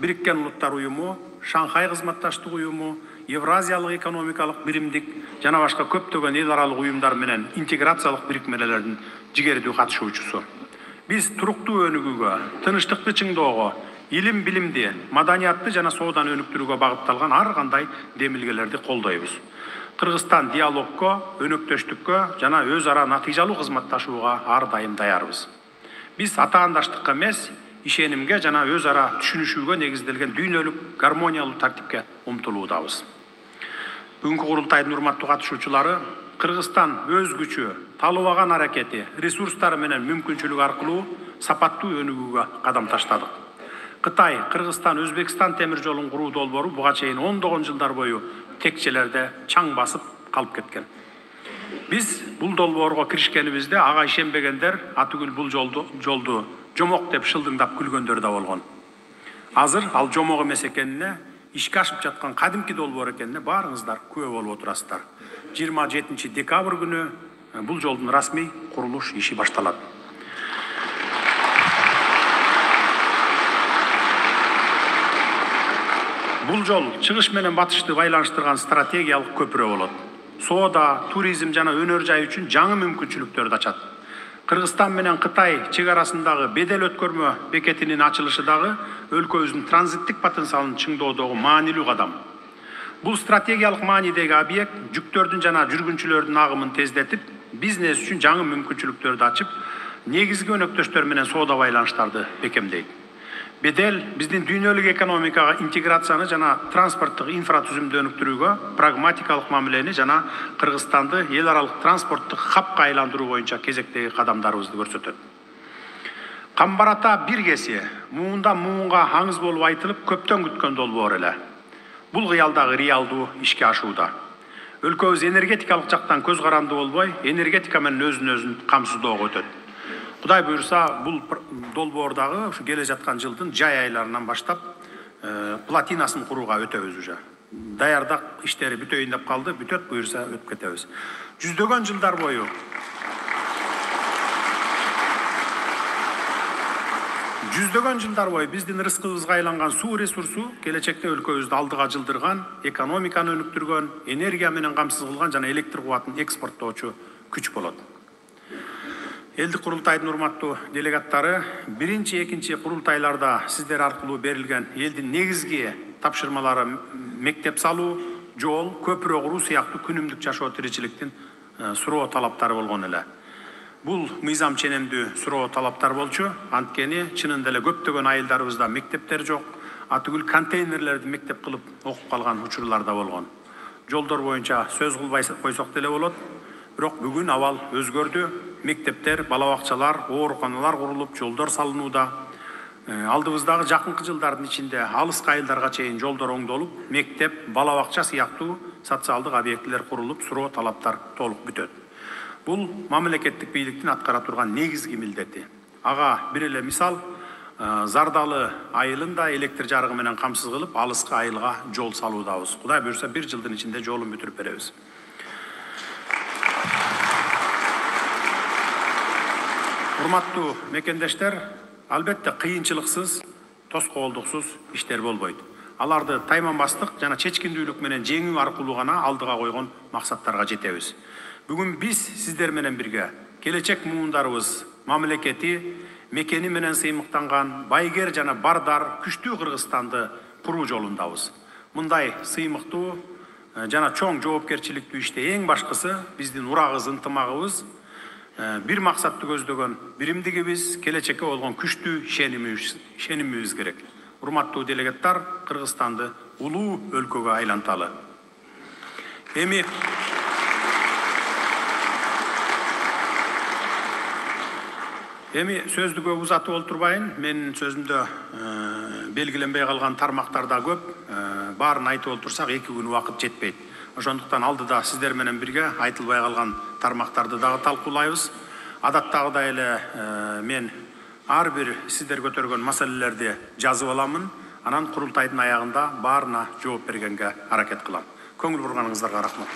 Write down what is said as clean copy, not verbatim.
Birikкен Улуттар Уюму, Шанхай кызматташтык уюму, Евразиялык экономикалык биримдик жана башка көптөгөн эл аралык уюмдар менен интеграциялык бирикмелердин жигердүү катышуучусу. Биз туруктуу өнүгүүгө, тынычтыкты чыңдоого, илим билимди, маданиятты жана сооданы өнүктүрүүгө багытталган ар кандай демилгелерди колдойбуз. Кыргызстан диалогко, өнөктөштүккө жана өз ара натыйжалуу кызматташууга ар дайым даярбыз. Биз атаандаштыкка эмес, ишенимге жана өз ара түшүнүшүүгө негизделген дүйнөлүк гармониялуу тартипке умтулуудабыз. Бүгүнкү курултайдын урматтуу катышуучулары, Кыргызстан өз күчү, талыбаган аракети, ресурстары менен мүмкүнчүлүк аркылуу сапаттуу өнүгүүгө кадам таштадык. Кытай, Кыргызстан, Өзбекстан темир жолун куруу долбоору буга чейин ондогон жылдар бою текчелерде чаң басып калып кеткен. Биз бул долбоорго киришкенибизде ага ишенбегендер атүгүл бул жолду жомок деп шылдыңдап күлгөндөр да болгон. Азыр ал жомок эмес экенине, ишке ашып жаткан кадимки долбоор экенине баарыңыздар күбө болуп отурасыздар. 27 декабрь күнү бул жолдун расмий курулуш иши башталат. Бул жол чыгыш менен батышты байланыштырган стратегиялык көпүрө болот. Соода, туризм жана өнөр жай үчүн жаңы мүмкүнчүлүктөрдү ачат. Кыргызстан менен Кытай чек арасындагы бедел өткөрмө бекетинин ачылышы дагы өлкөбүздүн транзиттик потенциалын чыңдоодогу маанилүү кадам. Бул стратегиялык маанидеги объект жүктөрдүн жана жүргүнчүлөрдүн агымын тездетип, бизнес үчүн жаңы мүмкүнчүлүктөрдү ачып, негизги өнөктөштөр менен соода байланыштарды бекемдейт. Бедел биздин дүйнөлүк экономикага интеграцияны жана транспорттук инфратүзүмдү өнүктүрүүгө, прагматикалык мамилени жана Кыргызстанды эл аралык транспорттук хабка айландыруу боюнча кезектеги кадамдарыбызды көрсөтөт. Камбарата биргеси муундан муунга аңыз болуп айтылып көптөн күткөн долбоор эле. Бул кыялдагы реалдуу ишке ашууда. Өлкөбүз энергетикалык жактан көз каранды болбой, энергетика менен өзүн камсыздоого өтөт. Кудай буйрса, бул долбоордагы ушу келе жаткан жылдын жай айларынан баштап платинасын курууга өтөбүз уже. Даярдык иштери бүтөйүн деп калды, бүтөт буйрса өтүп кетебиз. Жүздөгөн жылдар бою биздин рызкыбызга айланган суу ресурсу келечекте өлкөбүздү алдыга жылдырган, экономиканы өнүктүргөн, энергия менен камсыз кылган жана электр кубатын экспорттоочу күч болот. Элдик курултайдын урматтуу делегаттары, биринчи, экинчи курултайларда сиздер аркылуу берилген элдин негизги тапшырмалары мектеп салуу, жол, көпүрө куруу сыяктуу күнүмдүк жашоо тиричиликтин суроо талаптары болгон эле. Бул мыйзам ченемдүү суроо талаптар болчу, анткени чынында эле көптөгөн айылдарыбызда мектептер жок, атүгүл контейнерлерди мектеп кылып окуп калган учурлар да болгон. Жолдор боюнча сөз кылбай койсок деле болот. Бирок бүгүн абал өзгөрдү. Мектептер, балабакчалар, ооруканалар курулуп, жолдор салынууда. Алдыбыздагы жакынкы жылдардын ичинде алыска айылдарга чейин жолдор оңдолуп, мектеп, балабакча сыяктуу социалдык объектилер курулуп, суроо талаптар толук бүтөт. Бул мамлекеттик бийликтин аткара турган негизги милдети. Ага бир эле мисал, Зардалы айылында электр жарыгы менен камсыз кылып, алыска айылга жол салуудабыз. Кудай буйрса, бир жылдын ичинде жолун бүтүрүп беребиз. Урматтуу мекендештер, албетте кыйынчылыксыз, тоскоолдуксуз иштер болбойт. Аларды тайманбастык жана чечкиндүүлүк менен жеңүү аркылуу гана алдыга койгон максаттарга жетебиз. Бүгүн биз сиздер менен бирге келечек муундарыбыз мамлекети, мекени менен сыймыктанган байгер жана бардар күчтүү Кыргызстанды куруу жолундабыз. Мындай сыймыктуу жана чоң жоопкерчиликтүү иште эң башкысы биздин урагыбыз, ынтымагыбыз, бир максатты көздөгөн биримдигибиз, келечекке болгон күчтүү ишенимибиз керек. Урматтуу делегаттар, Кыргызстанды улуу өлкөгө айланталы. Эми сөздү көп узатып олтурбайын. Менин сөзүмдө белгиленбей калган тармактар да көп. Баарын айтып олтурсак 2 күн убакыт жетпейт. Ошондуктан алдыда сиздер менен бирге айтылбай калган тармактарды дагы талкуулайбыз. Адаттагыдай эле мен ар бир сиздер көтөргөн маселелерди жазып аламын. Анан курултайдын аягында баарына жооп бергенге аракет кылам. Көңүл бурганыңыздарга рахмат.